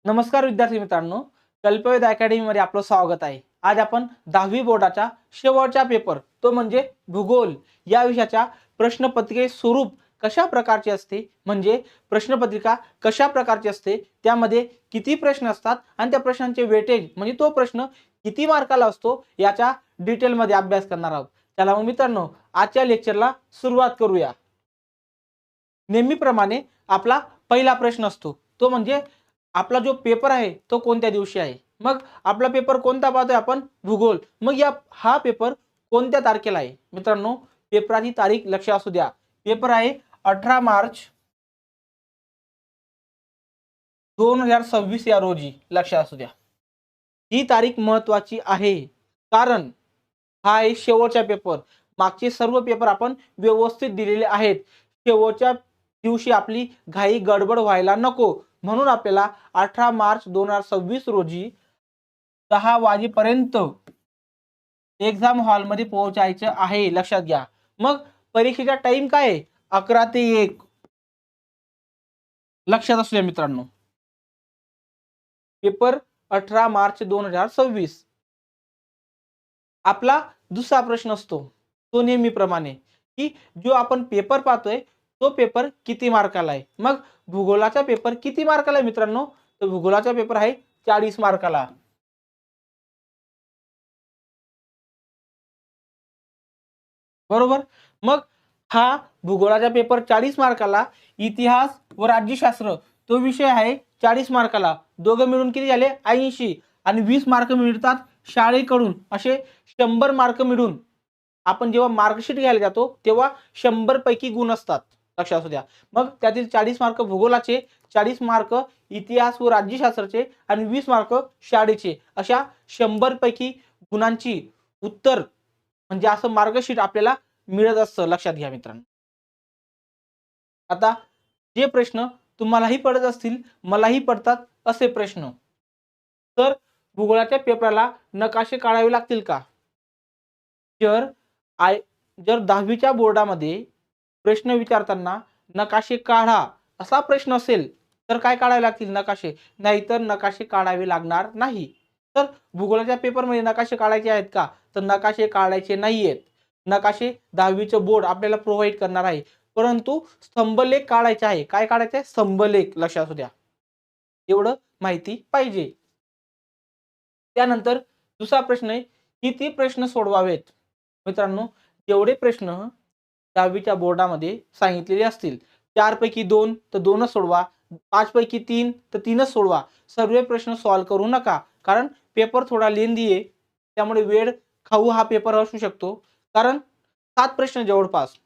नमस्कार विद्यार्थी मित्रांनो, कल्पवेध अकॅडमीमध्ये आपलं स्वागत आहे। आज आपण 10वी बोर्डाचा शेवटचा पेपर तो म्हणजे भूगोल या विषयाच्या प्रश्नपत्रिके स्वरूप कशा प्रकारचे असते, म्हणजे प्रश्नपत्रिका कशा प्रकारची असते, त्यामध्ये किती प्रश्न असतात आणि त्या प्रश्नांचे वेटेज म्हणजे तो प्रश्न किती मार्काला असतो याचा डिटेलमध्ये अभ्यास करणार आहोत। चला मग मित्रांनो, आजच्या लेक्चरला सुरुवात करूया। नेहमीप्रमाणे आपला पहिला प्रश्न असतो तो म्हणजे आपला जो पेपर आहे तो कोणत्या दिवशी आहे। मग आपला पेपर कोणता पाहतोय आपण, भूगोल। मग हा पेपर कोणत्या तारखेला आहे मित्रांनो, पेपराची तारीख लक्ष असू द्या। पेपर आहे 18 मार्च 2026 या रोजी, लक्ष असू द्या। ही तारीख महत्वाची आहे कारण हा आहे शेवटचा पेपर। मागचे सर्व पेपर आपण व्यवस्थित दिलेले आहेत। शेवटच्या दिवशी आपली घाई गडबड व्हायला नको म्हणून आपल्याला 18 मार्च 2026 रोजी 10 वाजेपर्यंत एक्झाम हॉल मध्ये पोहोचायचं आहे, लक्षात घ्या। मग परीक्षेचा टाइम काय आहे, 11 ते 1, लक्षात असू द्या मित्रांनो। पेपर 18 मार्च 2026। आपला दुसरा प्रश्न असतो तो नेहमीप्रमाणे की जो आपण पेपर पाहतोय तो पेपर किती मार्काला आहे। मग भूगोलाचा पेपर किती मार्काला आहे मित्रांनो, तर भूगोलाचा पेपर आहे 40 मार्काला, बरोबर। मग हा भूगोलाचा पेपर 40 मार्काला, इतिहास व राज्यशास्त्र तो विषय आहे 40 मार्काला, दोघं मिळून किती झाले 80, आणि 20 मार्क मिळतात शाळेकडून। असे 100 मार्क मिळून आपण जेव्हा मार्कशीट घ्यायला जातो तेव्हा 100 पैकी गुण असतात, लक्ष असू द्या। मग त्यातील 40 मार्क भूगोलाचे, 40 मार्क इतिहास व राज्यशास्त्राचे आणि 20 मार्क शाळेचे, अशा 100 पैकी गुणांची उत्तर म्हणजे असं मार्कशीट आपल्याला मिळत असतं, लक्षात घ्या मित्रांनो। आता जे प्रश्न तुम्हालाही पडत असतील, मलाही पडतात असे प्रश्न, तर भूगोलाच्या पेपराला नकाशे काढावे लागतील का? जर जर 10वीच्या बोर्डामध्ये प्रश्न विचारताना नकाशे काढा असा प्रश्न असेल तर काय काढावे लागतील, नकाशे, नाहीतर नकाशे काढावे लागणार नाही। तर भूगोलाच्या पेपरमध्ये नकाशे काढायचे आहेत का, तर नकाशे काढायचे नाहीयेत। नकाशे 10वीचं बोर्ड आपल्याला प्रोव्हाइड करणार आहे, परंतु स्तंभलेख काढायचे आहे। काय काढायचे आहे, स्तंभलेख, लक्ष असू द्या, एवढं माहिती पाहिजे। त्यानंतर दुसरा प्रश्न आहे, किती प्रश्न सोडवावेत मित्रांनो। जेवढे प्रश्न 10वीच्या बोर्डामध्ये सांगितलेले असतील, 4 पैकी 2 तर 2च सोडवा, 5 पैकी 3 तर 3च सोडवा। सर्व प्रश्न सॉल्व करू नका, कारण पेपर थोडा लेंदी आहे, त्यामुळे वेळ खाऊ हा पेपर असू शकतो। कारण 7 प्रश्न जवळपास,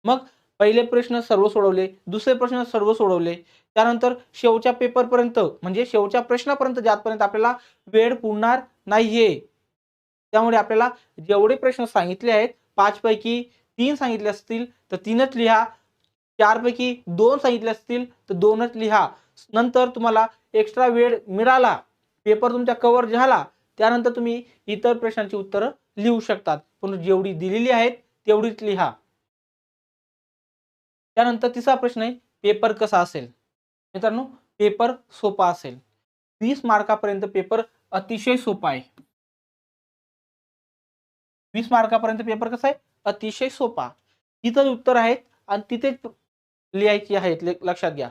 मग पहिले प्रश्न सर्व सोडवले, दुसरे प्रश्न सर्व सोडवले, त्यानंतर शेवटच्या पेपरपर्यंत म्हणजे शेवटच्या प्रश्नापर्यंत जातपर्यंत आपल्याला वेळ पुरणार नाहीये। त्यामुळे आपल्याला जेवढे प्रश्न सांगितले आहेत, 5 पैकी 3 सांगितले असतील तर 3च लिहा, 4 पैकी 2 सांगितले असतील तर 2च लिहा। नंतर तुम्हाला एक्स्ट्रा वेळ मिळाला, पेपर तुमचा कव्हर झाला, त्यानंतर तुम्ही इतर प्रश्नांची उत्तरं लिहू शकतात, पण जेवढी दिलेली आहेत तेवढीच लिहा। त्यानंतर तिसरा प्रश्न आहे, पेपर कसा असेल मित्रांनो। पेपर सोपा असेल, 20 मार्कापर्यंत पेपर अतिशय सोपा आहे। 20 मार्कापर्यंत पेपर कसा आहे, अतिशय सोपा। तिथेच उत्तर आहेत आणि तिथेच लिहायची आहेत, लक्षात घ्या।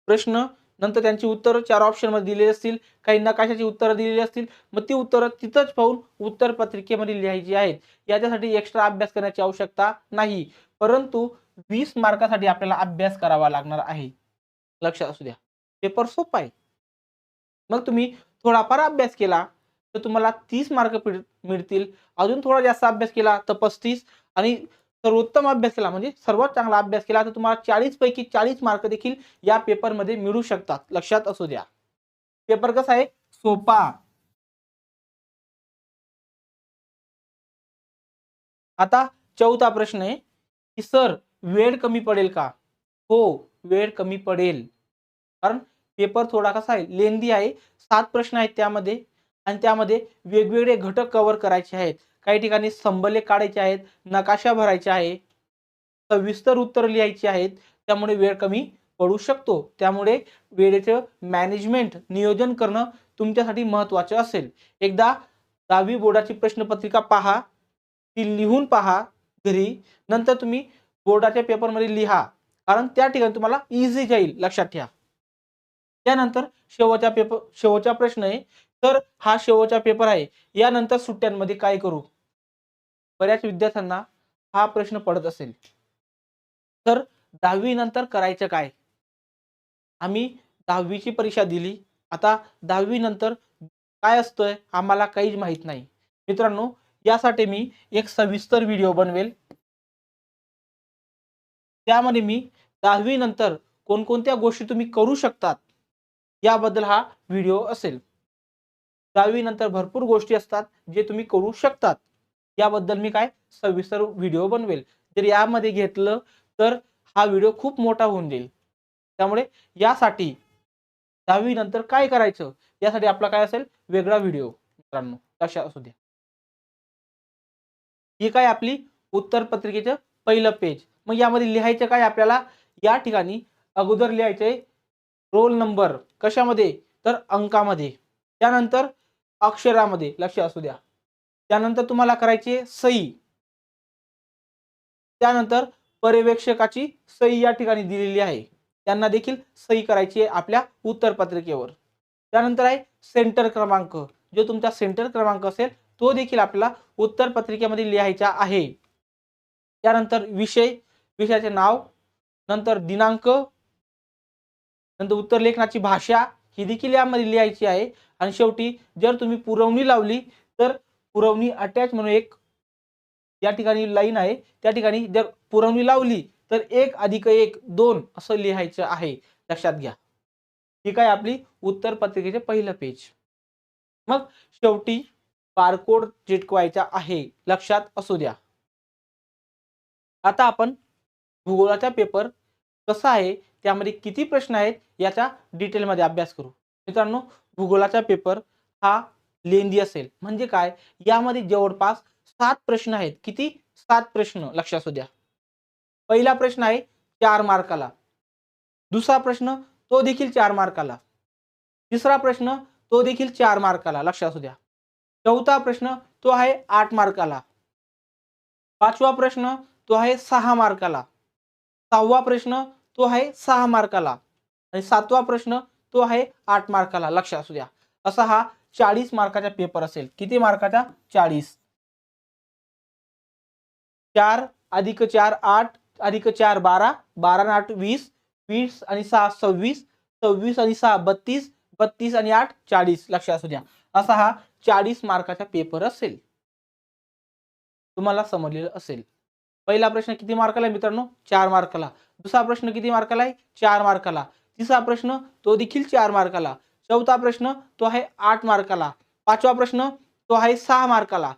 प्रश्न नंतर त्यांची उत्तर 4 ऑप्शन मध्ये दिलेली असतील, काही नकाशाची उत्तरं दिलेली असतील, मग ती उत्तरं तिथंच पाहून उत्तर पत्रिकेमध्ये लिहायची आहेत। याच्यासाठी एक्स्ट्रा अभ्यास करण्याची आवश्यकता नाही, परंतु 20 मार्कासाठी आपल्याला अभ्यास करावा लागणार आहे, लक्षात असू द्या। पेपर सोपा आहे, मग तुम्ही थोडाफार अभ्यास केला तर तुम्हाला 30 मार्क मिळतील, अजून थोडा जास्त अभ्यास केला तर 35, आणि सर्वोत्तम अभ्यास केला म्हणजे सर्वात चांगला अभ्यास केला तर तुम्हाला 40 पैकी 40 मार्क देखील या पेपर मध्ये मिळू शकतात, लक्षात असू द्या। पेपर कसा आहे, सोपा। आता चौथा प्रश्न आहे की सर वेळ कमी पडेल का? हो, वेळ कमी पडेल, कारण पेपर थोडा कसा आहे, लेंदी आहे। 7 प्रश्न आहेत त्यामध्ये, आणि त्यामध्ये वेगवेगळे घटक कव्हर करायचे आहेत। काही ठिकाणी स्तंभलेख काढायचे आहेत, नकाशा भरायचा आहे, सविस्तर उत्तर लिहायची आहेत, त्यामुळे वेळ कमी पडू शकतो. त्यामुळे वेळेचं मॅनेजमेंट नियोजन करणं तुमच्यासाठी महत्त्वाचं असेल. एकदा 10वी बोर्डाची प्रश्नपत्रिका पहा, ती लिहून पहा घरी, नंतर तुम्ही बोर्डाच्या पेपरमध्ये लिहा, कारण त्या ठिकाणी तुम्हाला इझी जाईल, लक्षात ठेवा. त्यानंतर शेवटचा प्रश्न आहे, तर हा शेवटचा पेपर आहे, यानंतर सुट्ट्यांमध्ये काय करू? बऱ्याच विद्यार्थ्यांना हा प्रश्न पडत असेल. तर 10वी नंतर करायचं काय? आम्ही 10वीची परीक्षा दिली, आता 10वी नंतर काय असतंय आम्हाला काहीच माहित नाही. मित्रांनो, यासाठी मी एक सविस्तर व्हिडिओ बनवेल. त्यामध्ये मी 10वी नंतर कोणकोणत्या गोष्टी तुम्ही करू शकतात याबद्दल हा व्हिडिओ असेल. 10वी नंतर भरपूर गोष्टी असतात जे तुम्ही करू शकतात, याबद्दल मी काय सविस्तर व्हिडिओ बनवेल. जर यामध्ये घेतलं तर हा व्हिडिओ खूप मोठा होऊन जाईल. त्यामुळे यासाठी 10वी नंतर काय करायचं यासाठी आपला काय असेल वेगळा व्हिडिओ. मित्रांनो, लक्षात असू द्या. ही काय आपली उत्तर पत्रिकेचं पहिलं पेज. मग यामध्ये लिहायचं काय आपल्याला? या ठिकाणी अगोदर लिहायचंय रोल नंबर, कशामध्ये? तर अंकामध्ये. त्यानंतर अक्षरामध्ये, लक्ष असू द्या. त्यानंतर तुम्हाला करायची सही. त्यानंतर पर्यवेक्षकाची सही या ठिकाणी दिलेली आहे, त्यांना देखील सही करायची आहे आपल्या उत्तर पत्रिकेवर. त्यानंतर आहे सेंटर क्रमांक, जो तुमचा सेंटर क्रमांक असेल तो देखील आपल्याला उत्तर पत्रिकेमध्ये लिहायचा आहे. त्यानंतर विषयाचे नाव, नंतर दिनांक, नंतर उत्तर लेखनाची भाषा ही देखील यामध्ये लिहायची आहे. आणि शेवटी जर तुम्ही पुरवणी लावली तर पुरवणी अटॅच म्हणून एक या ठिकाणी लाईन आहे, त्या ठिकाणी जर पुरवणी लावली तर 1 + 1 2 असं लिहायचं आहे, लक्षात घ्या. ही काय आपली उत्तर पत्रिकेचे पहिलं पेज. मग शेवटी बारकोड चिटकवायचा आहे, लक्षात असू द्या. आता आपण भूगोलाचा पेपर कसा आहे, त्यामध्ये किती प्रश्न आहेत याचा डिटेलमध्ये अभ्यास करू. मित्रांनो, भूगोलाचा पेपर हा लेंदी असेल. म्हणजे काय? यामध्ये जवळपास 7 प्रश्न आहेत. किती? 7 प्रश्न, लक्षात असू द्या. पहिला प्रश्न आहे 4 मार्काला. दुसरा प्रश्न तो देखील 4 मार्काला. तिसरा प्रश्न तो देखील 4 मार्काला, लक्षात असू द्या. चौथा प्रश्न तो आहे 8 मार्काला. पाचवा प्रश्न तो आहे 6 मार्काला. सहावा प्रश्न तो आहे 6 मार्काला. आणि सातवा प्रश्न तो आहे 8 मार्काला, लक्षात असू द्या. असा हा 40 मार्काचा पेपर असेल. किती मार्काचा? 40. 4 + 4 8 + 4 12 12 आणि 8 20 20 आणि 6 26 26 आणि 6 32 32 आणि 8 40, लक्षात असू द्या. असा हा 40 मार्काचा पेपर असेल. तुम्हाला समजलेलं असेल. पहिला प्रश्न किती मार्काला आहे मित्रांनो? 4 मार्काला. दुसरा प्रश्न किती मार्काला आहे? 4 मार्काला. तिसरा प्रश्न तो देखील 4 मार्काला. चौथा प्रश्न तो आहे 8 मार्काला. पाचवा प्रश्न तो आहे 6 मार्काला.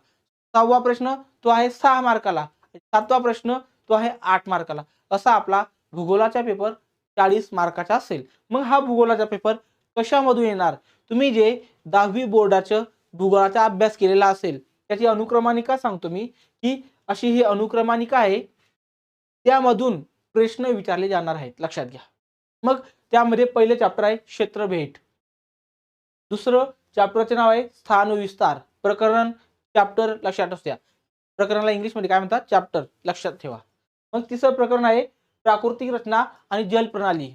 सहावा प्रश्न तो आहे 6 मार्काला. सातवा प्रश्न तो आहे 8 मार्काला. असा आपला भूगोलाचा पेपर 40 मार्काचा असेल. मग हा भूगोलाचा पेपर कशामधून येणार? तुम्ही जे 10वी बोर्डाचं भूगोलाचा अभ्यास केलेला असेल त्याची अनुक्रमानिका सांगतो मी, की अशी ही अनुक्रमानिका आहे, त्यामधून प्रश्न विचारले जाणार आहेत, लक्षात घ्या. मग त्यामध्ये पहिले चॅप्टर आहे क्षेत्रभेद. दुसरं चॅप्टरचे नाव आहे स्थान विस्तार. प्रकरण चॅप्टर, लक्षात असू द्या. प्रकरणाला इंग्लिशमध्ये काय म्हणतात? चॅप्टर, लक्षात ठेवा. मग तिसरं प्रकरण आहे प्राकृतिक रचना आणि जल प्रणाली.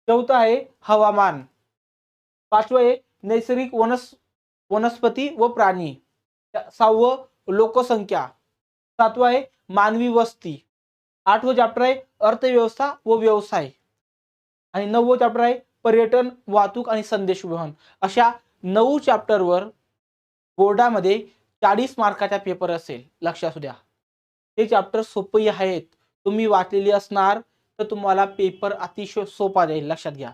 चौथं आहे हवामान. पाचवं आहे नैसर्गिक वनस्पती व प्राणी. सहावं लोकसंख्या. सातवं आहे मानवी वस्ती. आठवं चॅप्टर आहे अर्थव्यवस्था व व्यवसाय. आणि 9वं चॅप्टर आहे पर्यटन, वाहतूक आणि संदेशवहन. अशा 9 चॅप्टरवर बोर्डामध्ये 40 मार्काचा पेपर असेल, लक्षात असू द्या. हे चॅप्टर सोपे आहेत. तुम्ही वाचलेली असणार तर तुम्हाला पेपर अतिशय सोपा जाईल, लक्षात घ्या.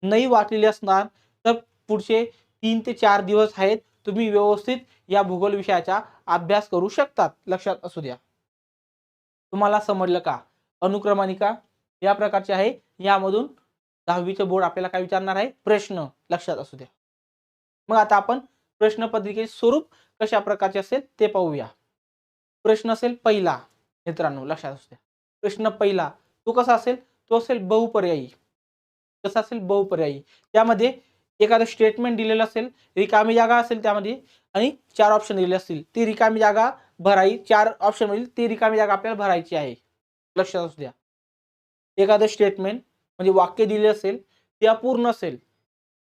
नाही वाचलेली असणार तर पुढचे 3 ते 4 दिवस आहेत, तुम्ही व्यवस्थित या भूगोल विषयाचा अभ्यास करू शकतात, लक्षात असू द्या. तुम्हाला समजलं का? अनुक्रमानिका या प्रकारची आहे. यामधून 10वीचे बोर्ड आपल्याला काय विचारणार आहे? प्रश्न, लक्षात असू द्या. मग आता आपण प्रश्नपत्रिकेचे स्वरूप कशा प्रकारचे असेल ते पाहूया. प्रश्न असेल पहिला, मित्रांनो लक्षात असू द्या. प्रश्न पहिला तो कसा असेल? तो असेल बहुपर्यायी. कसं असेल बहुपर्यायी. त्यामध्ये एखादं स्टेटमेंट दिलेलं असेल, रिकामी जागा असेल त्यामध्ये आणि 4 ऑप्शन दिलेले असतील. ती रिकामी जागा भराई 4 ऑप्शन मधील ती रिकामी जागा आपल्याला भरायची आहे. लक्षात असू द्या. एखादं स्टेटमेंट म्हणजे वाक्य दिले असेल, ते अपूर्ण असेल,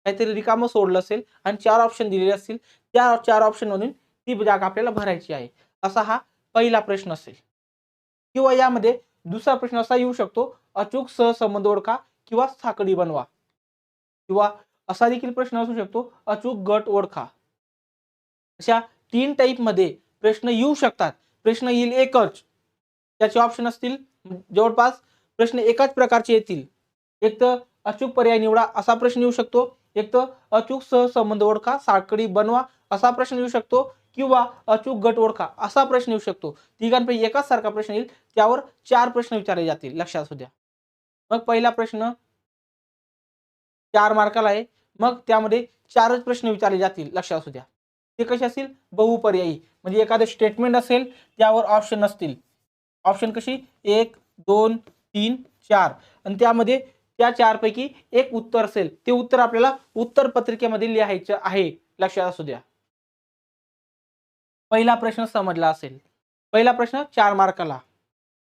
काहीतरी रिकामं सोडलं असेल आणि 4 ऑप्शन दिलेले असतील, त्या 4 ऑप्शन मधून ती जागा आपल्याला भरायची आहे. असा हा पहिला प्रश्न असेल. किंवा यामध्ये दुसरा प्रश्न असा येऊ शकतो, अचूक सहसंबंध ओळखा किंवा साखळी बनवा. किंवा असा देखील प्रश्न असू शकतो, अचूक गट ओळखा. अशा 3 टाईपमध्ये प्रश्न येऊ शकतात. प्रश्न येईल एकच. त्याचे ऑप्शन असतील जवळपास प्रश्न एकाच प्रकारचे येतील. एक तर अचूक पर्याय निवडा असा प्रश्न येऊ शकतो. एक तर अचूक सहसंबंध ओळखा, साखळी बनवा असा प्रश्न येऊ शकतो किंवा अचूक गट ओळखा असा प्रश्न येऊ शकतो. तिघांपैकी एकाच सारखा प्रश्न येईल. त्यावर 4 प्रश्न विचारले जातील. लक्षात असू द्या. मग पहिला प्रश्न 4 मार्काला आहे. मग त्यामध्ये 4च प्रश्न विचारले जातील. लक्षात असू द्या. ते कसे असतील? बहुपर्यायी. म्हणजे एखादं स्टेटमेंट असेल त्यावर ऑप्शन नसतील. ऑप्शन कशी 1, 2, 3, 4 आणि त्यामध्ये त्या 4 पैकी एक उत्तर असेल. ते उत्तर आपल्याला उत्तर पत्रिकेमध्ये लिहायचं आहे. लक्षात असू द्या. पहिला प्रश्न समजला असेल. पहिला प्रश्न 4 मार्काला.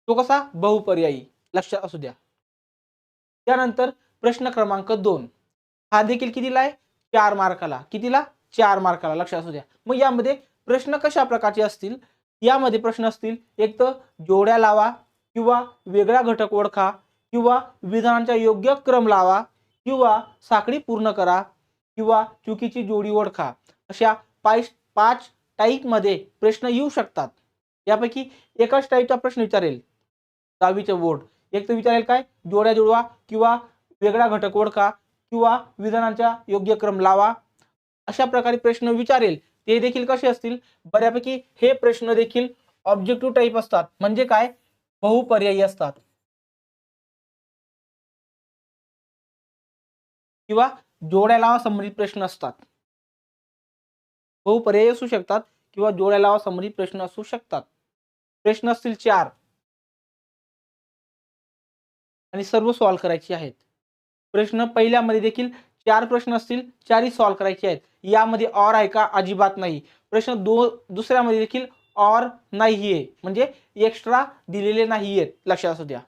तो कसा? बहुपर्यायी. लक्षात असू द्या. त्यानंतर प्रश्न क्रमांक 2 हा देखील कितीला आहे? 4 मार्काला. कितीला? 4 मार्काला. लक्षात असू द्या. मग यामध्ये प्रश्न कशा प्रकारचे असतील? यामध्ये प्रश्न असतील एक तर जोड्या लावा किंवा वेगळा घटक ओळखा किंवा विधानांचा योग्य क्रम लावा किंवा साखळी पूर्ण करा किंवा चुकीची जोडी ओळखा. अशा 5 टाईपमध्ये प्रश्न येऊ शकतात. यापैकी एकाच टाईपचा प्रश्न विचारेल 10वीचे बोर्ड. एक तर विचारेल काय? जोड्या जुळवा किंवा वेगळा घटक ओळखा किंवा विधानांचा योग्य क्रम लावा. अशा प्रकारे प्रश्न विचारेल. ते देखील कसे असतील? बऱ्यापैकी हे प्रश्न देखील ऑब्जेक्टिव्ह टाईप असतात. म्हणजे काय? बहुपर्यायी असतात. किंवा जोड्या लावा संबंधित प्रश्न असतात. बहुपर्यायी असू शकतात किंवा जोड्या लावा संबंधित प्रश्न असू शकतात. प्रश्न असतील 4 आणि सर्व सॉल्व्ह करायचे आहेत. प्रश्न पहिल्यामध्ये देखील 4 प्रश्न असतील, 4ही सॉल्व्ह करायचे आहेत. यामध्ये ऑर आहे का? अजिबात नाही. प्रश्न दुसऱ्यामध्ये देखील ऑर नाहीये, म्हणजे एक्स्ट्रा दिलेले नाहीयेत. लक्षात असू द्या.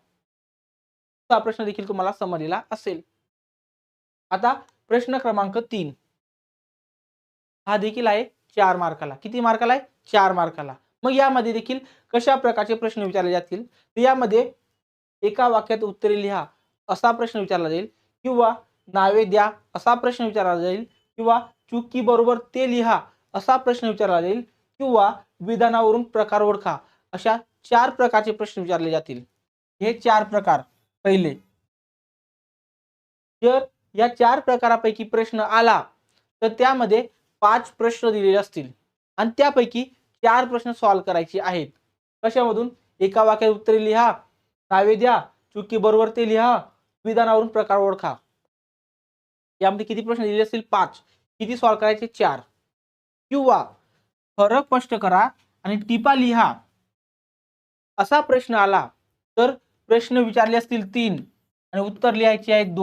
हा प्रश्न देखील तुम्हाला समजलेला असेल. आता प्रश्न क्रमांक 3 हा देखील आहे 4 मार्काला. किती मार्काला आहे? 4 मार्काला. मग यामध्ये देखील कशा प्रकारचे प्रश्न विचारले जातील? तर यामध्ये एका वाक्यात उत्तरे लिहा असा प्रश्न विचारला जाईल किंवा नावे द्या असा प्रश्न विचारला जाईल किंवा चुकी बरोबर ते लिहा असा प्रश्न विचारला जाईल किंवा विधानावरून प्रकार ओळखा. अशा 4 प्रकारचे प्रश्न विचारले जातील. हे 4 प्रकार. पहिले, जर या 4 प्रकारापैकी प्रश्न आला तर त्यामध्ये 5 प्रश्न दिलेले असतील आणि त्यापैकी 4 प्रश्न सॉल्व्ह करायचे आहेत. कशामधून? एका वाक्यात उत्तरे लिहा, नावे द्या, चुकी बरोबर ते लिहा, विधानावरून प्रकार ओळखा. यामध्ये किती प्रश्न दिलेले असतील? 5. किती सॉल्व्ह करायचे? 4. किंवा फरक स्पष्ट करा आणि टिपा लिहा असा प्रश्न आला तर प्रश्न विचारले असतील 3 आणि उत्तर लिहायचे आहेत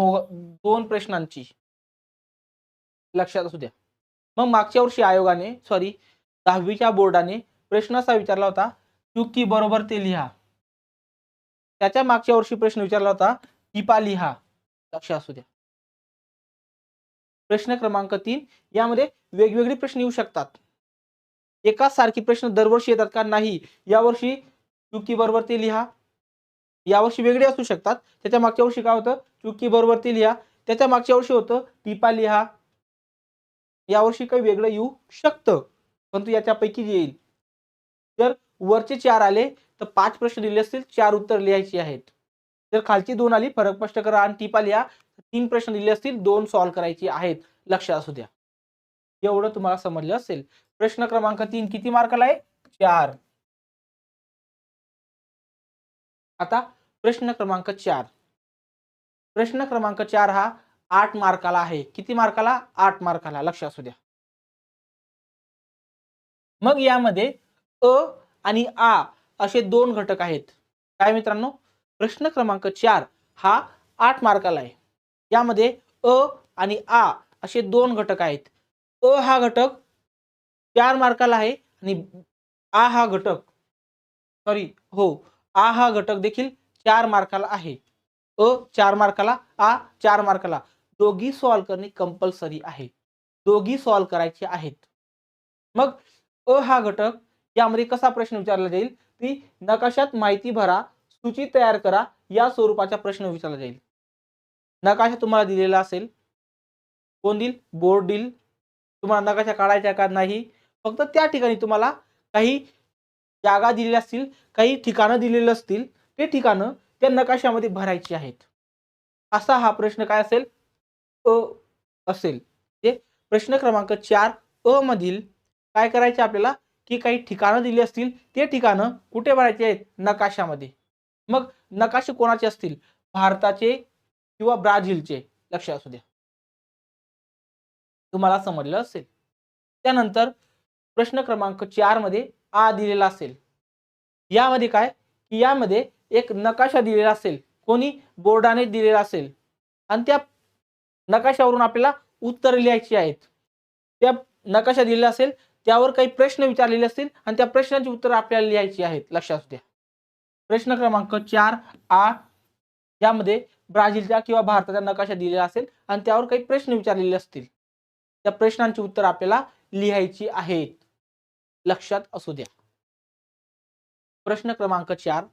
2 प्रश्नांची. लक्षात असू द्या. मग मागच्या वर्षी आयोगाने 10वीच्या बोर्डाने प्रश्न असा विचारला होता, चुकी बरोबर ते लिहा. त्याच्या मागच्या वर्षी प्रश्न विचारला होता, टिपा लिहा. लक्षात असू द्या. प्रश्न क्रमांक 3 यामध्ये वेगवेगळे प्रश्न येऊ शकतात. एकाच सारखी प्रश्न दरवर्षी येतात का? नाही. यावर्षी चुकी बरोबर ते लिहा. यावर्षी वेगळे असू शकतात. त्याच्या मागच्या वर्षी काय होतं? चुकी बरोबर ते लिहा. त्याच्या मागच्या वर्षी होतं टिपा लिहा. यावर्षी काही वेगळं येऊ शकतं, परंतु याच्यापैकी येईल. जर वरचे 4 आले तर 5 प्रश्न दिले असतील, 4 उत्तर लिहायची आहेत. जर खालची 2 आली, फरक स्पष्ट करा आणि टिपा लिहा. 3 प्रश्न दिले असतील, 2 सॉल्व्ह करायचे आहेत. लक्षात असू द्या. एवढं तुम्हाला समजलं असेल. प्रश्न क्रमांक 3 किती मार्काला आहे? 4. आता प्रश्न क्रमांक 4. प्रश्न क्रमांक 4 हा 8 मार्काला आहे. किती मार्काला? 8 मार्काला. लक्षात असू द्या. मग यामध्ये अ आणि आ असे 2 घटक आहेत. काय मित्रांनो? प्रश्न क्रमांक 4 हा 8 मार्काला आहे. यामध्ये अ आणि आ असे दोन घटक आहेत. अ हा घटक 4 मार्काला आहे आणि आ हा घटक आ हा घटक देखील 4 मार्काला आहे. अ 4 मार्काला, आ 4 मार्काला. दोघी सॉल्व्ह करणे कंपल्सरी आहे. दोघी सॉल्व्ह करायचे आहेत. मग अ हा घटक यामध्ये कसा प्रश्न विचारला जाईल, की नकाशात माहिती भरा, सूची तयार करा या स्वरूपाचा प्रश्न विचारला जाईल. नकाशा तुम्हाला दिलेला असेल. कोण देईल? बोर्ड देईल. तुम्हाला नकाशा काढायचा का नाही? फक्त त्या ठिकाणी तुम्हाला काही जागा दिलेल्या असतील, काही ठिकाणं दिलेली असतील. ते ठिकाणं त्या नकाशामध्ये भरायची आहेत. असा हा प्रश्न काय असेल? अ असेल. ते प्रश्न क्रमांक 4 अ मधील काय करायचे आपल्याला, की काही ठिकाणं दिली असतील. ते ठिकाणं कुठे भरायचे आहेत? नकाशामध्ये. मग नकाशे कोणाचे असतील? भारताचे किंवा ब्राझीलचे. लक्षात असू द्या. तुम्हाला समजलं असेल. त्यानंतर प्रश्न क्रमांक 4 मध्ये आ दिलेला असेल. यामध्ये काय, की यामध्ये एक नकाशा दिलेला असेल. कोणी? बोर्डाने दिलेला असेल आणि त्या नकाशावरून आपल्याला उत्तर लिहायची आहेत. त्या नकाशा दिलेला असेल, त्यावर काही प्रश्न विचारलेले असतील आणि त्या प्रश्नांची उत्तरं आपल्याला लिहायची आहेत. लक्षात असू द्या. प्रश्न क्रमांक 4 आ यामध्ये ब्राझीलच्या किंवा भारताचा नकाशा दिलेला असेल आणि त्यावर काही प्रश्न विचारलेले असतील. त्या प्रश्नांची उत्तर आपल्याला लिहायची आहेत. लक्षात असू द्या. प्रश्न क्रमांक 4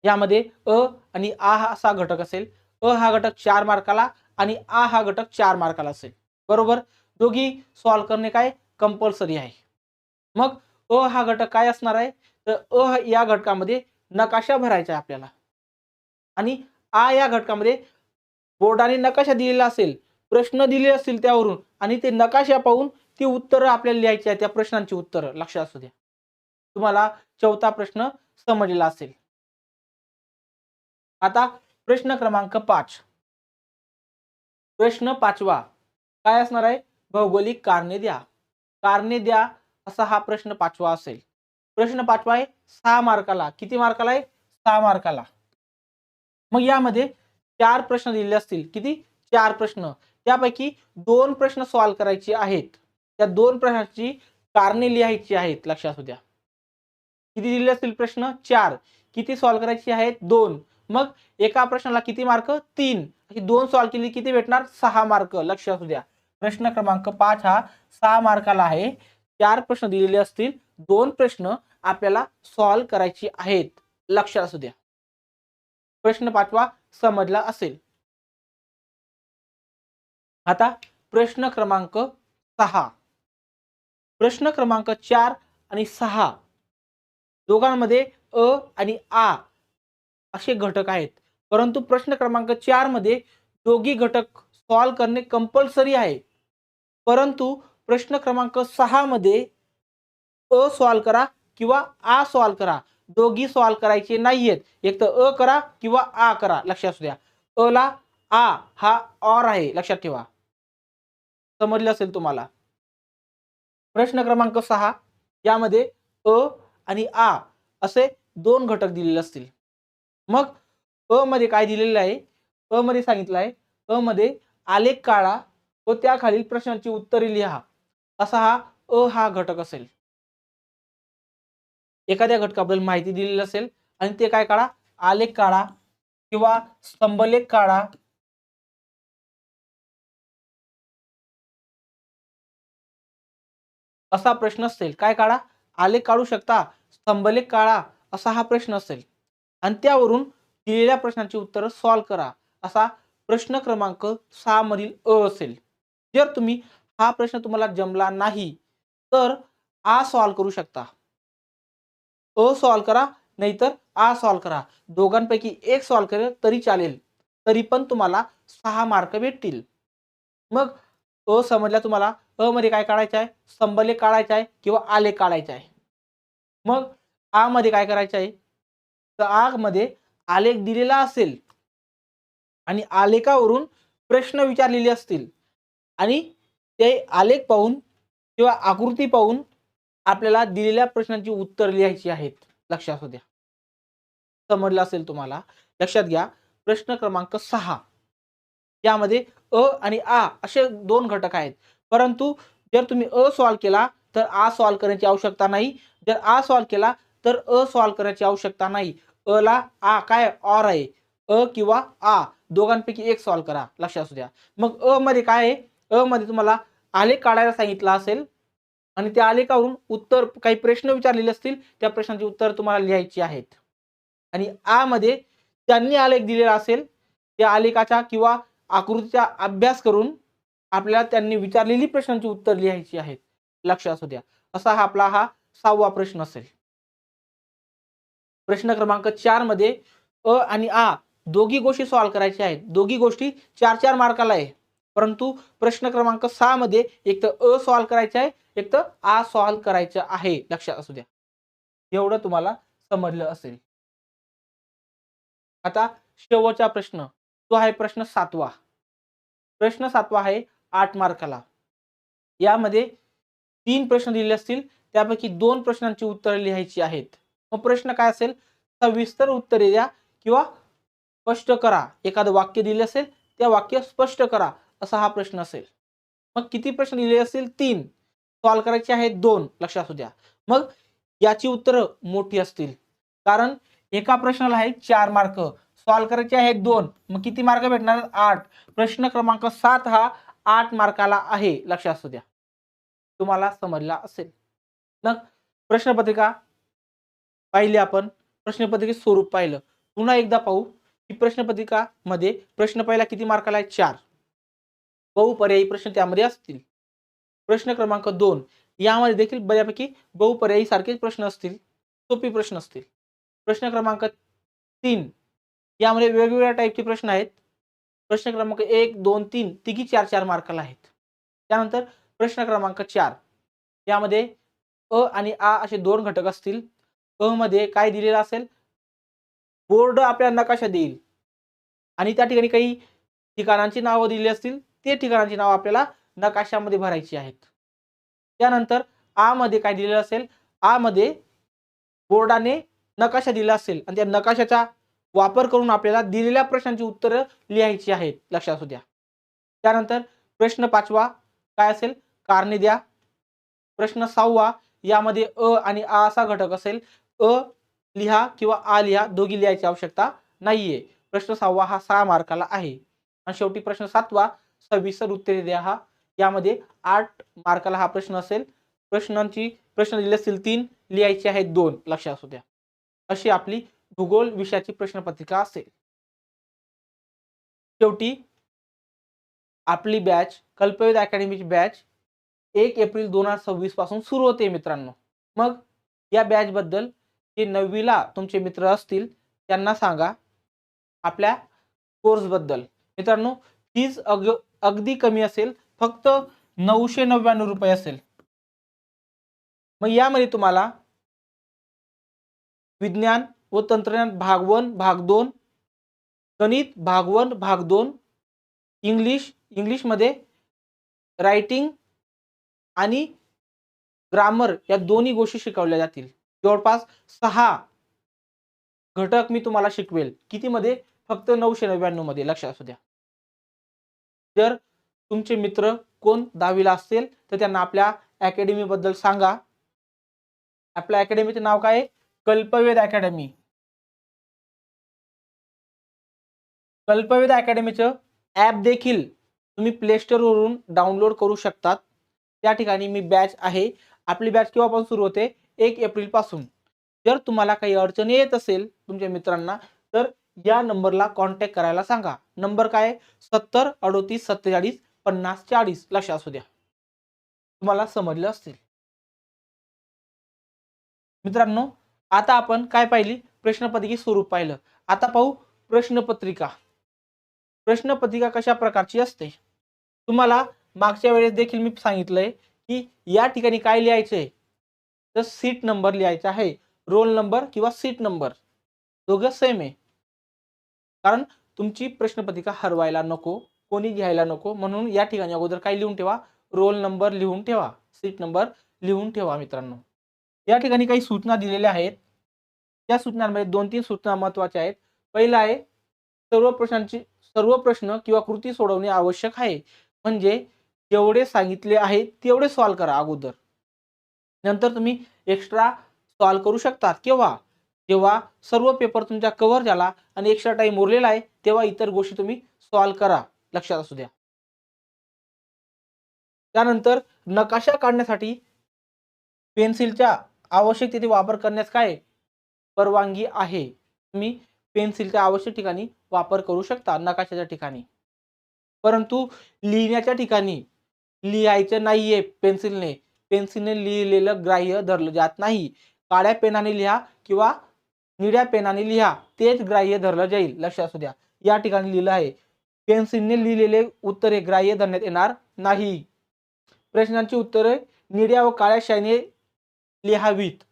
यामध्ये अ आणि आ हा असा घटक असेल. अ हा घटक 4 मार्काला आणि आ हा घटक 4 मार्काला असेल. बरोबर? दोघी सॉल्व्ह करणे काय कंपल्सरी आहे. मग अ हा घटक काय असणार आहे? तर या घटकामध्ये नकाशा भरायचा आहे आपल्याला. आणि आ या घटकामध्ये बोर्डाने नकाशा दिलेला असेल, प्रश्न दिले असतील त्यावरून आणि ते नकाशा पाहून ती उत्तरं आपल्याला लिहायची आहेत. त्या प्रश्नांची उत्तरं लक्षात असू द्या. तुम्हाला चौथा प्रश्न समजलेला असेल. आता प्रश्न क्रमांक 5. प्रश्न 5वा काय असणार आहे? भौगोलिक कारणे द्या. कारणे द्या असा हा प्रश्न 5वा असेल. प्रश्न 5वा आहे 6 मार्काला. किती मार्काला आहे? 6 मार्काला. मग यामध्ये 4 प्रश्न दिलेले असतील. किती? 4 प्रश्न. त्यापैकी 2 प्रश्न सॉल्व्ह करायचे आहेत. त्या 2 प्रश्नांची कारणे लिहायची आहेत. लक्षात असू द्या. किती दिलेले असतील प्रश्न? 4. किती सॉल्व्ह करायची आहेत? 2. मग एका प्रश्नाला किती मार्क? 3. अशी 2 सॉल्व्ह केली किती भेटणार? 6 मार्क. लक्षात असू द्या. प्रश्न क्रमांक 5 हा 6 मार्काला आहे. 4 प्रश्न दिलेले असतील. 2 प्रश्न आपल्याला सॉल्व्ह करायचे आहेत. लक्षात असू द्या. प्रश्न 5वा समजला असेल. आता प्रश्न क्रमांक 6. प्रश्न क्रमांक 4 आणि 6 दोघांमध्ये अ आणि आ असे घटक आहेत. परंतु प्रश्न क्रमांक 4 मध्ये दोघी घटक सॉल्व्ह करणे कंपल्सरी आहे. परंतु प्रश्न क्रमांक 6 मध्ये अ सॉल्व्ह करा किंवा आ सॉल्व्ह करा. दोघी सॉल्व्ह करायचे नाहीयेत. एक तर अ करा किंवा आ करा. लक्षात असू द्या. अ ला आ हा ऑर आहे. लक्षात ठेवा. समजलं असेल तुम्हाला. प्रश्न क्रमांक 6 यामध्ये अ आणि आ असे 2 घटक दिलेले असतील. मग अ मध्ये काय दिलेलं आहे? अ मध्ये सांगितलं आहे, अ मध्ये आलेख काढा व त्याखालील प्रश्नांची उत्तरे लिहा. असा हा घटक असेल. एखाद्या घटकाबद्दल माहिती दिलेली असेल आणि ते काय काढा? आलेख काढा किंवा स्तंभलेख काढा. असा प्रश्न असेल. काय काढा? आलेख काढू शकता, स्तंभलेख काढा असा हा प्रश्न असेल. आणि त्यावरून दिलेल्या प्रश्नांची उत्तरं सॉल्व्ह करा. असा प्रश्न क्रमांक 6 मधील अ असेल. जर तुम्ही हा प्रश्न तुम्हाला जमला नाही, तर आ सॉल्व्ह करू शकता. अ सॉल्व्ह करा, नाहीतर आ सॉल्व्ह करा. दोघांपैकी एक सॉल्व्ह केलं तरी चालेल. तरी पण तुम्हाला 6 मार्क भेटतील. मग अ समजला तुम्हाला. अ मध्ये काय काढायचं आहे? स्तंभलेख काढायचा आहे किंवा आलेख काढायचा आहे. मग आ मध्ये काय करायचं आहे? तर आ मध्ये आलेख दिलेला असेल आणि आलेखावरून प्रश्न विचारलेले असतील आणि ते आलेख पाहून किंवा आकृती पाहून आपल्याला दिलेल्या प्रश्नांची उत्तर लिहायची आहेत. लक्षात असू द्या. समजलं असेल तुम्हाला. लक्षात घ्या. प्रश्न क्रमांक 6 यामध्ये अ आणि आ असे दोन घटक आहेत. परंतु जर तुम्ही अ सॉल्व्ह केला तर आ सॉल्व्ह करण्याची आवश्यकता नाही. जर आ सॉल्व्ह केला तर अ सॉल्व्ह करण्याची आवश्यकता नाही. अ ला आ काय ऑर आहे. अ किंवा आ दोघांपैकी एक सॉल्व्ह करा. लक्षात असू द्या. मग अ मध्ये काय आहे? अ मध्ये तुम्हाला आलेख काढायला सांगितलं असेल आणि त्या आलेखावरून उत्तर काही प्रश्न विचारलेले असतील, त्या प्रश्नांची उत्तर तुम्हाला लिहायची आहेत. आणि आ मध्ये त्यांनी आलेख दिलेला असेल, त्या आलेखाचा किंवा आकृतीचा अभ्यास करून आपल्याला त्यांनी विचारलेली प्रश्नांची उत्तर लिहायची आहेत. लक्षात असू द्या. असा हा आपला 6वा प्रश्न असेल. प्रश्न क्रमांक 4 मध्ये अ आणि आ दोघी गोष्टी सॉल्व्ह करायच्या आहेत. दोघी गोष्टी 4-4 मार्काला आहे. परंतु प्रश्न क्रमांक 6 मध्ये एक तर अ सॉल्व्ह करायचा आहे, एक तर आ सॉल्व्ह करायचं आहे. लक्षात असू द्या. एवढं तुम्हाला समजलं असेल. आता शेवटचा प्रश्न, तो आहे प्रश्न 7वा. प्रश्न 7वा आहे 8 मार्काला. यामध्ये 3 प्रश्न दिलेले असतील, त्यापैकी 2 प्रश्नांची उत्तरे लिहायची आहेत. मग प्रश्न काय असेल? सविस्तर उत्तरे द्या किंवा स्पष्ट करा. एखादं वाक्य दिले असेल, त्या वाक्य स्पष्ट करा, असा हा प्रश्न असेल. मग किती प्रश्न दिलेले असतील? 3. सॉल्व्ह करायचे आहेत 2. लक्षात असू द्या. मग याची उत्तरं मोठी असतील. कारण एका प्रश्नाला आहे 4 मार्क. सॉल्व्ह करायचे आहेत 2. मग किती मार्क भेटणार? 8. प्रश्न क्रमांक 7 हा 8 मार्काला आहे. लक्षात असू द्या. तुम्हाला समजला असेल. मग प्रश्नपत्रिका पाहिली आपण. प्रश्नपत्रिकेचे स्वरूप पाहिलं. पुन्हा एकदा पाहू की प्रश्नपत्रिकामध्ये प्रश्न पहिला किती मार्काला आहे? 4. बहुपर्यायी प्रश्न त्यामध्ये असतील. प्रश्न क्रमांक 2 यामध्ये देखील बऱ्यापैकी बहुपर्यायी सारखेच प्रश्न असतील. सोपे प्रश्न असतील. प्रश्न क्रमांक 3 यामध्ये वेगवेगळ्या टाईपचे प्रश्न आहेत. प्रश्न क्रमांक 1, 2, 3 तिघी 4-4 मार्काला आहेत. त्यानंतर प्रश्न क्रमांक 4 यामध्ये अ आणि आ असे 2 घटक असतील. अ मध्ये काय दिलेलं असेल? बोर्ड आपल्याला नकाशा देईल आणि त्या ठिकाणी काही ठिकाणांची नावं दिली असतील. ते ठिकाणांची नावं आपल्याला नकाशामध्ये भरायची आहेत. त्यानंतर आ मध्ये काय दिलेलं असेल? आ मध्ये बोर्डाने नकाशा दिला असेल आणि त्या नकाशाचा वापर करून आपल्याला दिलेल्या प्रश्नांची उत्तरं लिहायची आहेत. लक्षात असू द्या. त्यानंतर प्रश्न 5वा काय असेल? कारणे द्या. प्रश्न 6वा यामध्ये अ आणि आ असा घटक असेल. अ लिहा किंवा आ लिहा, दोघी लिहायची आवश्यकता नाहीये. प्रश्न 6वा हा 6 मार्काला आहे. आणि शेवटी प्रश्न 7वा सविस्तर उत्तरे द्या. यामध्ये 8 मार्काला हा प्रश्न असेल. प्रश्न दिले असतील 3, लिहायचे आहेत 2. लक्षात असू द्या. अशी आपली भूगोल विषयाची प्रश्नपत्रिका असेल. शेवटी आपली बॅच कल्पवेध अकॅडमीची बॅच 1 एप्रिल 2026 पासून सुरू होते मित्रांनो. मग या बॅच बद्दल जे 9वीला तुमचे मित्र असतील त्यांना सांगा आपल्या कोर्स बद्दल. मित्रांनो फीज अगदी कमी असेल. फक्त 999 रुपये असेल. मग यामध्ये तुम्हाला विज्ञान व तंत्रज्ञान भाग 1, भाग 2, गणित भाग 1, भाग 2, इंग्लिशमध्ये रायटिंग आणि ग्रामर या दोन्ही गोष्टी शिकवल्या जातील. जवळपास 6 घटक मी तुम्हाला शिकवेल. कितीमध्ये? फक्त 999 मध्ये. लक्षात असू द्या. जर तुमचे मित्र कोण 10वीला असतील तर त्यांना आपल्या अकॅडमी बद्दल सांगा. आपल्या अकॅडमीचे नाव काय आहे? कल्पवेध अकॅडमी. कल्पवेध अकॅडमीचं ॲप देखील तुम्ही प्ले स्टोर वरून डाउनलोड करू शकतात. त्या ठिकाणी मी बॅच आहे. आपली बॅच केव्हापासून सुरू होते? 1 एप्रिल पासून. जर तुम्हाला काही अडचणी येत असेल तुमच्या मित्रांना तर या नंबरला कॉन्टॅक्ट करायला सांगा. नंबर काय आहे? 70 38 47 50 40. लक्षात असू द्या. तुम्हाला समजलं असेल. मित्रांनो आता आपण काय पाहिली? प्रश्नपत्रिकेचे स्वरूप पाहिलं. आता पाहू प्रश्नपत्रिका. प्रश्नपत्रिका कशा प्रकारची असते? तुम्हाला मागच्या वेळेस देखील मी सांगितलंय की या ठिकाणी काय लिहायचंय? तर सीट नंबर लिहायचा आहे. रोल नंबर किंवा सीट नंबर दोघं सेम आहे. कारण तुमची प्रश्नपत्रिका हरवायला नको, कोणी घ्यायला नको, म्हणून या ठिकाणी अगोदर काय लिहून ठेवा? रोल नंबर लिहून ठेवा, सीट नंबर लिहून ठेवा मित्रांनो. या ठिकाणी काही सूचना दिलेल्या आहेत. त्या सूचनांमध्ये 2-3 सूचना महत्त्वाच्या आहेत. पहिला आहे सर्व प्रश्नांची सर्व प्रश्न किंवा कृती सोडवणे आवश्यक आहे. म्हणजे जेवढे सांगितले आहे तेवढे सॉल्व्ह करा अगोदर. नंतर तुम्ही एक्स्ट्रा सॉल्व्ह करू शकता. केव्हा? जेव्हा सर्व पेपर तुमचा कव्हर झाला आणि एक्स्ट्रा टाइम उरलेला आहे, तेव्हा इतर गोष्टी तुम्ही सॉल्व्ह करा. लक्षात असू द्या. त्यानंतर नकाशा काढण्यासाठी पेन्सिलच्या आवश्यक तिथे वापर करण्यास काय परवानगी आहे. तुम्ही पेन्सिलच्या आवश्यक ठिकाणी वापर करू शकता नकाशाच्या ठिकाणी. परंतु लिहिण्याच्या ठिकाणी लिहायचं नाहीये पेन्सिलने. पेन्सिलने लिहिलेलं ग्राह्य धरलं जात नाही. काळ्या पेनाने लिहा किंवा निळ्या पेनाने लिहा, तेच ग्राह्य धरलं जाईल. लक्षात असू द्या. या ठिकाणी लिहिलं आहे, पेन्सिलने लिहिलेले उत्तरे ग्राह्य धरण्यात येणार नाही. प्रश्नांची उत्तरे निळ्या व काळ्या शाईने लिहावीत.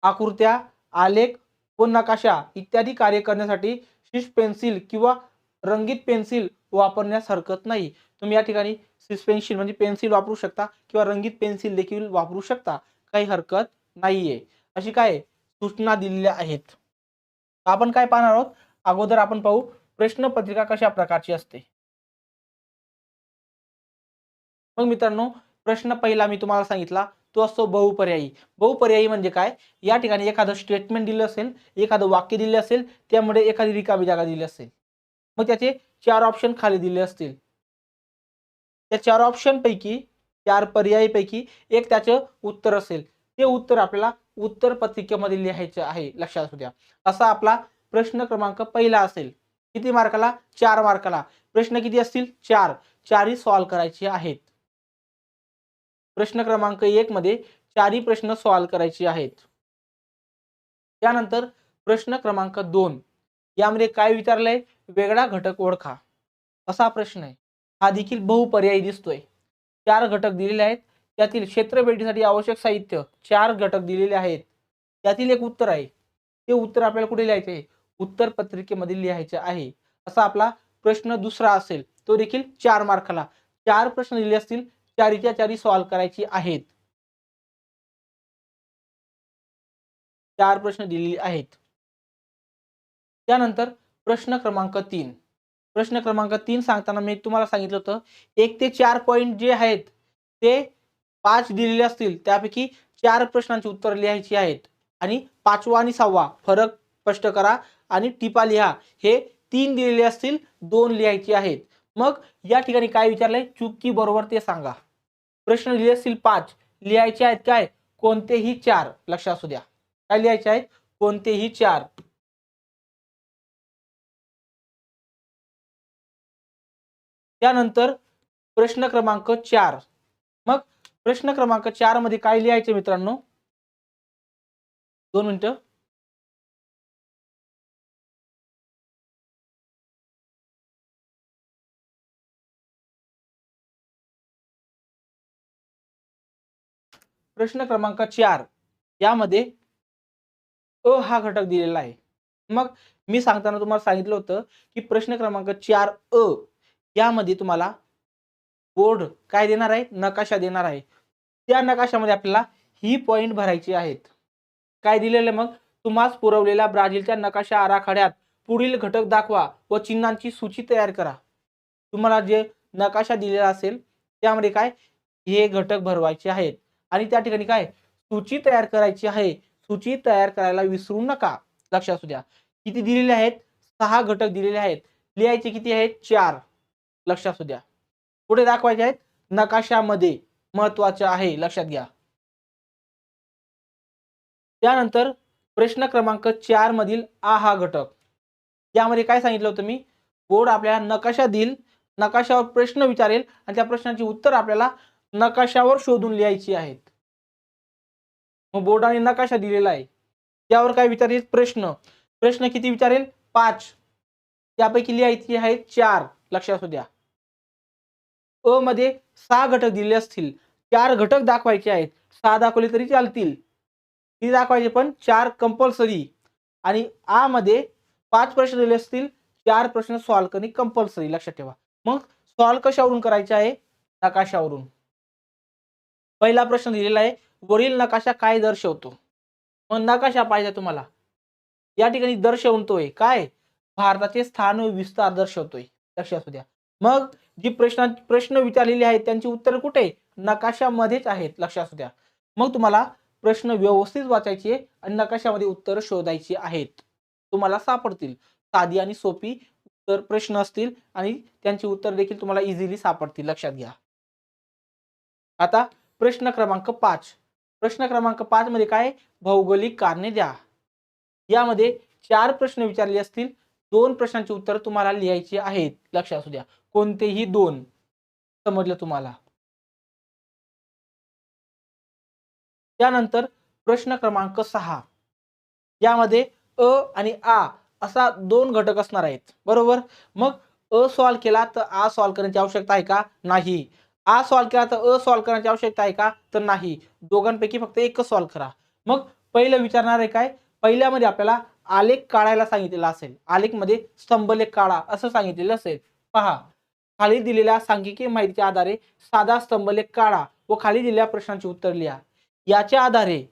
आकृत्या, आलेख व नकाशा इत्यादी कार्य करण्यासाठी शिस पेन्सिल किंवा रंगीत पेन्सिल वापरण्यास हरकत नाही. तुम्ही या ठिकाणी शिस पेन्सिल म्हणजे पेन्सिल वापरू शकता किंवा रंगीत पेन्सिल देखील वापरू शकता. काही हरकत नाहीये. अशी काय सूचना दिलेल्या आहेत. आपण काय पाहणार आहोत? अगोदर आपण पाहू प्रश्नपत्रिका कशा प्रकारची असते. मग मित्रांनो, प्रश्न पहिला मी तुम्हाला सांगितला तो असतो बहुपर्यायी. बहुपर्यायी म्हणजे काय? या ठिकाणी एखादं स्टेटमेंट दिलं असेल, एखादं वाक्य दिलं असेल, त्यामुळे एखादी रिकामी जागा दिली असेल. मग त्याचे 4 ऑप्शन खाली दिले असतील. त्या 4 ऑप्शन पैकी 4 पर्यायीपैकी एक त्याचं उत्तर असेल. ते उत्तर आपल्याला उत्तर पत्रिकेमध्ये लिहायचे आहे. लक्षात असू द्या. असा आपला प्रश्न क्रमांक पहिला असेल. किती मार्काला? 4 मार्काला. प्रश्न किती असतील? 4. 4ही सॉल्व्ह करायचे आहेत. प्रश्न क्रमांक 1 मध्ये 4ही प्रश्न सॉल्व्ह करायचे आहेत. त्यानंतर प्रश्न क्रमांक 2 यामध्ये काय विचारलंय? वेगळा घटक ओळखा. असा प्रश्न आहे. हा देखील बहुपर्यायी दिसतोय. 4 घटक दिलेले आहेत. त्यातील क्षेत्रफळासाठी आवश्यक साहित्य 4 घटक दिलेले आहेत. त्यातील एक उत्तर आहे. ते उत्तर आपल्याला कुठे लिहायचे आहे? उत्तर पत्रिकेमध्ये लिहायचे आहे. असा आपला प्रश्न दुसरा असेल. तो देखील 4 मार्काला. 4 प्रश्न दिले असतील. 4च्या 4ही सॉल्व्ह करायची आहेत. 4 प्रश्न दिलेले आहेत. त्यानंतर प्रश्न क्रमांक 3. प्रश्न क्रमांक 3 सांगताना मी तुम्हाला सांगितलं होतं 1 ते 4 पॉइंट जे आहेत ते 5 दिलेले असतील. त्यापैकी 4 प्रश्नांची उत्तर लिहायची आहेत आणि 5वा आणि 6वा फरक स्पष्ट करा आणि टिपा लिहा. हे 3 दिलेले असतील, 2 लिहायचे आहेत. मग या ठिकाणी काय विचारलंय? चूक की बरोबर ते सांगा. प्रश्न लिहिले असतील 5, लिहायचे आहेत काय? कोणतेही 4. लक्षात असू द्या. काय लिहायचे आहेत? कोणतेही 4. त्यानंतर प्रश्न क्रमांक 4. मग प्रश्न क्रमांक 4 मध्ये काय लिहायचे मित्रांनो? 2 मिनिटं. प्रश्न क्रमांक 4 यामध्ये अ हा घटक दिलेला आहे. मग मी सांगताना तुम्हाला सांगितलं होतं की प्रश्न क्रमांक 4 अ यामध्ये तुम्हाला बोर्ड काय देणार आहे? नकाशा देणार आहे. त्या नकाशामध्ये आपल्याला ही पॉइंट भरायची आहेत. काय दिलेलं मग? तुम्हास पुरवलेल्या ब्राझीलच्या नकाशा आराखड्यात पुढील घटक दाखवा व चिन्हांची सूची तयार करा. तुम्हाला जे नकाशा दिलेला असेल त्यामध्ये काय हे घटक भरवायचे आहेत आणि त्या ठिकाणी काय सूची तयार करायची आहे. सूची तयार करायला विसरू नका. लक्षात असू द्या. किती दिलेले आहेत? 6 घटक दिलेले आहेत. लिहायचे किती आहेत? 4. लक्षात असू द्या. पुढे दाखवायचे आहेत नकाशामध्ये. महत्वाचे आहे, लक्षात घ्या. त्यानंतर प्रश्न क्रमांक 4 मधील आ हा घटक. यामध्ये काय सांगितलं होतं मी? बोर्ड आपल्याला नकाशा देईल, नकाशावर प्रश्न विचारेल आणि त्या प्रश्नाची उत्तर आपल्याला नकाशावर शोधून लिहायची आहेत. मग बोर्डाने नकाशा दिलेला आहे. त्यावर काय विचारेल? प्रश्न. प्रश्न किती विचारेल? 5. त्यापैकी लिहायची आहेत 4. लक्षात असू द्या. अ मध्ये 6 घटक दिले असतील. 4 घटक दाखवायचे आहेत. 6 दाखवले तरी चालतील. ती दाखवायचे पण 4 कंपल्सरी आणि आ मध्ये 5 प्रश्न दिले असतील. 4 प्रश्न सॉल्व्ह करणे कंपल्सरी. लक्षात ठेवा. मग सॉल्व्ह कशावरून करायचे आहे? नकाशावरून. पहिला प्रश्न दिलेला आहे. वरील नकाशा काय दर्शवतो? मग नकाशा पाहिजे तुम्हाला. या ठिकाणी दर्शवतोय काय, भारताचे स्थान व विस्तार दर्शवतोय, लक्षात असू द्या. मग जी प्रश्न विचारलेले आहेत त्यांची उत्तर कुठे, नकाशामध्येच आहेत, लक्षात असू द्या. मग तुम्हाला प्रश्न व्यवस्थित वाचायचे आणि नकाशामध्ये उत्तर शोधायची आहेत, तुम्हाला सापडतील. साधी आणि सोपी उत्तर प्रश्न असतील आणि त्यांची उत्तर देखील तुम्हाला इझिली सापडतील, लक्षात घ्या. आता प्रश्न क्रमांक 5. प्रश्न क्रमांक 5 मध्ये काय, भौगोलिक कारणे द्या. यामध्ये 4 प्रश्न विचारले असतील, 2 प्रश्नांची उत्तर तुम्हाला लिहायची आहेत, लक्षात असू द्या. कोणतेही 2. समजलं तुम्हाला. त्यानंतर प्रश्न क्रमांक 6. यामध्ये अ आणि आ असा 2 घटक असणार आहेत, बरोबर. मग अ सॉल्व्ह केला तर आ सॉल्व्ह करण्याची आवश्यकता आहे का, नाही. आ सॉल्व्ह केला तर अ सॉल्व्ह करण्याची आवश्यकता आहे का, तर नाही. दोघांपैकी फक्त एकच सॉल्व्ह करा. मग पहिलं विचारणार आहे काय, पहिल्यामध्ये आपल्याला आलेख काढायला सांगितलेला असेल, आलेखमध्ये स्तंभलेख काढा असं सांगितलेलं असेल. पहा, खाली दिलेल्या सांख्यिकीय माहितीच्या आधारे साधा स्तंभलेख काढा व खाली दिलेल्या प्रश्नांची उत्तर लिहा. याच्या आधारे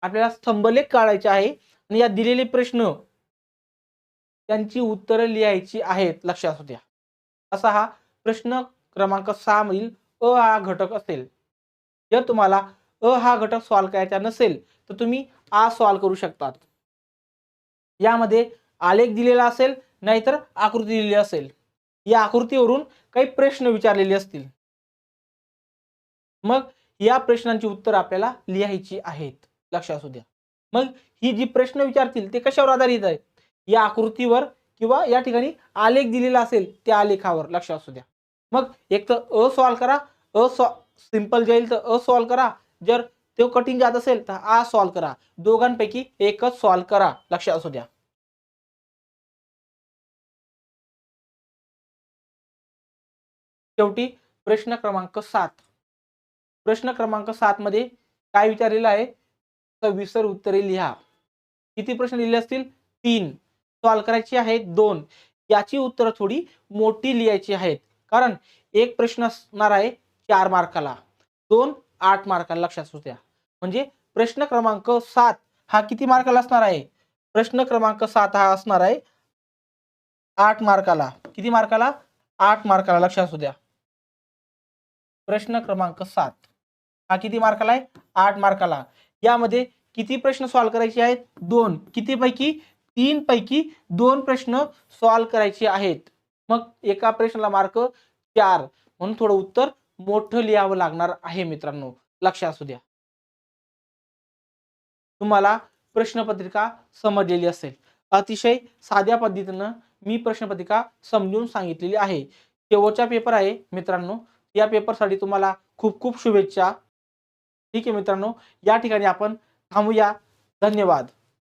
आपल्याला स्तंभलेख काढायचे आहे आणि या दिलेले प्रश्न त्यांची उत्तरं लिहायची आहेत, लक्षात असू द्या. असा हा प्रश्न क्रमांक 6 मधील अ हा घटक असेल. जर तुम्हाला अ हा घटक सॉल्व्ह करायचा नसेल तर तुम्ही आ सॉल्व्ह करू शकतात. यामध्ये आलेख दिलेला असेल नाहीतर आकृती दिलेली असेल. या आकृतीवरून काही प्रश्न विचारलेले असतील. मग या प्रश्नांची उत्तर आपल्याला लिहायची आहेत, लक्षात असू द्या. मग ही जी प्रश्न विचारतील ते कशावर आधारित आहेत, या आकृतीवर किंवा या ठिकाणी आलेख दिलेला असेल त्या आलेखावर, लक्षात असू द्या. मग एक तर अ सॉल्व्ह करा, सिंपल जाईल तर अ सॉल्व्ह करा, जर तो कठीण जात असेल तर आ सॉल्व्ह करा. दोघांपैकी एकच सॉल्व्ह करा, लक्षात असू द्या. शेवटी प्रश्न क्रमांक 7. प्रश्न क्रमांक 7 मध्ये काय विचारलेलं आहे, सविस्तर उत्तरे लिहा. किती प्रश्न दिले असतील, 3. सॉल्व्ह करायची आहेत 2. याची उत्तरं थोडी मोठी लिहायची आहेत, कारण एक प्रश्न असणार आहे 4 मार्काला, 2 8 मार्काला, लक्षात असू द्या. म्हणजे प्रश्न क्रमांक 7 हा किती मार्काला असणार आहे, प्रश्न क्रमांक 7 हा असणार आहे 8 मार्काला. किती मार्काला, 8 मार्काला, लक्षात असू द्या. प्रश्न क्रमांक 7 हा किती मार्काला आहे, 8 मार्काला. यामध्ये किती प्रश्न सॉल्व्ह करायचे आहेत, 2. किती पैकी, 3 पैकी 2 प्रश्न सॉल्व्ह करायचे आहेत. मग एका प्रश्नाला मार्क 4, म्हणून थोडं उत्तर मोठं लिहावं लागणार आहे मित्रांनो, लक्षात असू द्या. तुम्हाला प्रश्नपत्रिका समजलेली असेल. अतिशय साध्या पद्धतीनं मी प्रश्नपत्रिका समजून सांगितलेली आहे. शेवटचा पेपर आहे मित्रांनो. या पेपरसाठी तुम्हाला खूप खूप शुभेच्छा. ठीक आहे मित्रांनो, या ठिकाणी आपण थांबूया. धन्यवाद.